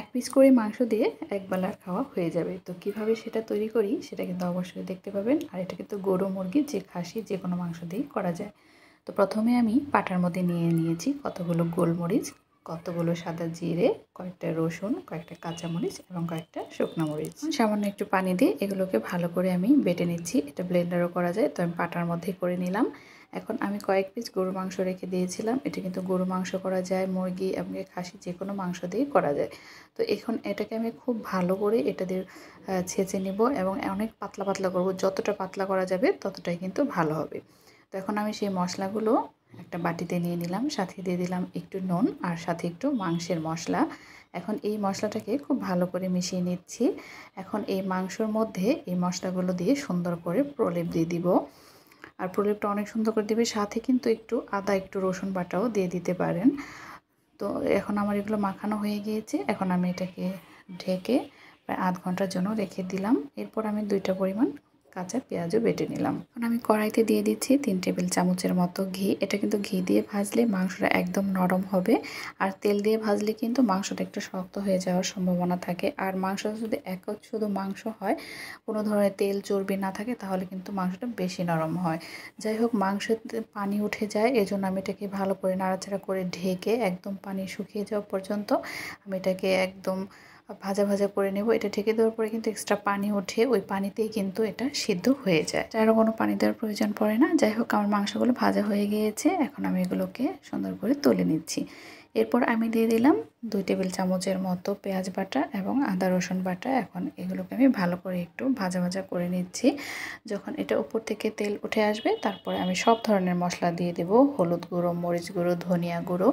এক পিস করে মাংস দিয়ে একবেলার খাওয়া হয়ে যাবে। তো কিভাবে সেটা তৈরি করি সেটা কিন্তু অবশ্যই দেখতে পাবেন। আর এটা কিন্তু গরু, মুরগি, যে খাসি যে কোনো মাংস দিয়েই করা যায়। তো প্রথমে আমি পাটার মধ্যে নিয়ে নিয়েছি কতগুলো গোলমরিচ, কতগুলো সাদা জিরে, কয়েকটা রসুন, কয়েকটা কাঁচামরিচ এবং কয়েকটা শুকনো মরিচ। সামান্য একটু পানি দিয়ে এগুলোকে ভালো করে আমি বেটে নিচ্ছি। এটা ব্লেন্ডারও করা যায়, তো আমি পাটার মধ্যেই করে নিলাম। এখন আমি কয়েক পিস গরুর মাংস রেখে দিয়েছিলাম। এটা কিন্তু গরু মাংস করা যায়, মুরগি এবং খাসি যে কোনো মাংস দিয়েই করা যায়। তো এখন এটাকে আমি খুব ভালো করে এটা দিয়ে ছেঁচে নিব এবং অনেক পাতলা পাতলা করব। যতটা পাতলা করা যাবে ততটাই কিন্তু ভালো হবে। তো এখন আমি সেই মশলাগুলো একটা বাটিতে নিয়ে নিলাম, সাথে দিয়ে দিলাম একটু নুন আর সাথে একটু মাংসের মশলা। এখন এই মশলাটাকে খুব ভালো করে মিশিয়ে নিচ্ছি। এখন এই মাংসর মধ্যে এই মশলাগুলো দিয়ে সুন্দর করে প্রলেপ দিয়ে দিব। আর প্রলেপটা অনেক সুন্দর করে দেবে, সাথে কিন্তু একটু আদা, একটু রসুন বাটাও দিয়ে দিতে পারেন। তো এখন আমার এগুলো মাখানো হয়ে গিয়েছে। এখন আমি এটাকে ঢেকে প্রায় আধ ঘন্টার জন্য রেখে দিলাম। এরপর আমি 2টা পরিমাণ কাঁচা পেঁয়াজও বেটে নিলাম। এখন আমি কড়াইতে দিয়ে দিচ্ছি 3 টেবিল চামচের মতো ঘি। এটা কিন্তু ঘি দিয়ে ভাজলে মাংসটা একদম নরম হবে। আর তেল দিয়ে ভাজলে কিন্তু মাংসটা একটু শক্ত হয়ে যাওয়ার সম্ভাবনা থাকে। আর মাংস যদি শুধু মাংস হয়, কোনো ধরনের তেল চর্বি না থাকে, তাহলে কিন্তু মাংসটা বেশি নরম হয়। যাই হোক, মাংসতে পানি উঠে যায়, এজন্য আমি এটাকে ভালো করে নাড়াচাড়া করে ঢেকে একদম পানি শুকিয়ে যাওয়া পর্যন্ত আমি এটাকে একদম ভাজা ভাজা করে নেব। এটা ঢেকে দেওয়ার পরে কিন্তু এক্সট্রা পানি ওঠে, ওই পানিতেই কিন্তু এটা সিদ্ধ হয়ে যায়। আরও কোনো পানি দেওয়ার প্রয়োজন পড়ে না। যাই হোক, আমার মাংসগুলো ভাজা হয়ে গিয়েছে। এখন আমি এগুলোকে সুন্দর করে তুলে নিচ্ছি। এরপর আমি দিয়ে দিলাম 2 টেবিল চামচের মতো পেঁয়াজ বাটা এবং আদা রসুন বাটা। এখন এগুলোকে আমি ভালো করে একটু ভাজা ভাজা করে নিচ্ছি। যখন এটা উপর থেকে তেল উঠে আসবে, তারপরে আমি সব ধরনের মশলা দিয়ে দেব। হলুদ গুঁড়ো, মরিচ গুঁড়ো, ধনিয়া গুঁড়ো,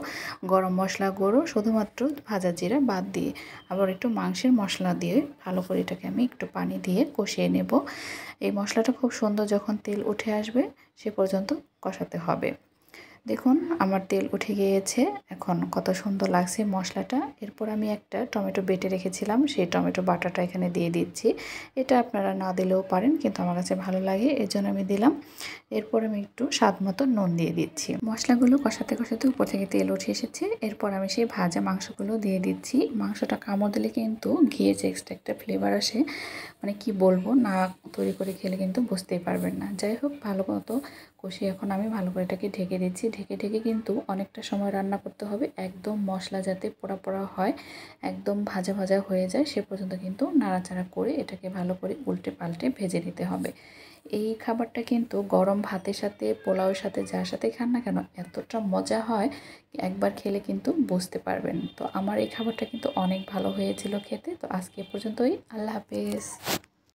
গরম মশলা গুঁড়ো, শুধুমাত্র ভাজা জিরা বাদ দিয়ে। আবার একটু মাংসের মশলা দিয়ে ভালো করে এটাকে আমি একটু পানি দিয়ে কষিয়ে নেব। এই মশলাটা খুব সুন্দর যখন তেল উঠে আসবে সে পর্যন্ত কষাতে হবে। দেখুন আমার তেল উঠে গিয়েছে, এখন কত সুন্দর লাগছে মশলাটা। এরপর আমি একটা টমেটো বেটে রেখেছিলাম, সেই টমেটো বাটাটা এখানে দিয়ে দিচ্ছি। এটা আপনারা না দিলেও পারেন, কিন্তু আমার কাছে ভালো লাগে এজন্য আমি দিলাম। এরপর আমি একটু স্বাদ মতো নুন দিয়ে দিচ্ছি। মশলাগুলো কষাতে কষাতে উপর থেকে তেল উঠে এসেছে। এরপর আমি সেই ভাজা মাংসগুলো দিয়ে দিচ্ছি। মাংসটা কামড় দিলে কিন্তু ঘিয়ের যে এক্সট্রা একটা ফ্লেভার আসে, মানে কি বলবো, না তৈরি করে খেলে কিন্তু বুঝতেই পারবেন না। যাই হোক, ভালো মতো কষিয়ে এখন আমি ভালো করে এটাকে ঢেকে দিচ্ছি। ঢেকে ঢেকে কিন্তু অনেকটা সময় রান্না করতে হবে, একদম মশলা যাতে পোড়া পোড়া হয়, একদম ভাজা ভাজা হয়ে যায় সে পর্যন্ত কিন্তু নাড়াচাড়া করে এটাকে ভালো করে উল্টে পাল্টে ভেজে নিতে হবে। এই খাবারটা কিন্তু গরম ভাতের সাথে, পোলাওয়ের সাথে, যার সাথে খান না কেন এতটা মজা হয়, একবার খেলে কিন্তু বুঝতে পারবেন। তো আমার এই খাবারটা কিন্তু অনেক ভালো হয়েছিল খেতে। তো আজকে এ পর্যন্তই। আল্লাহ হাফেজ।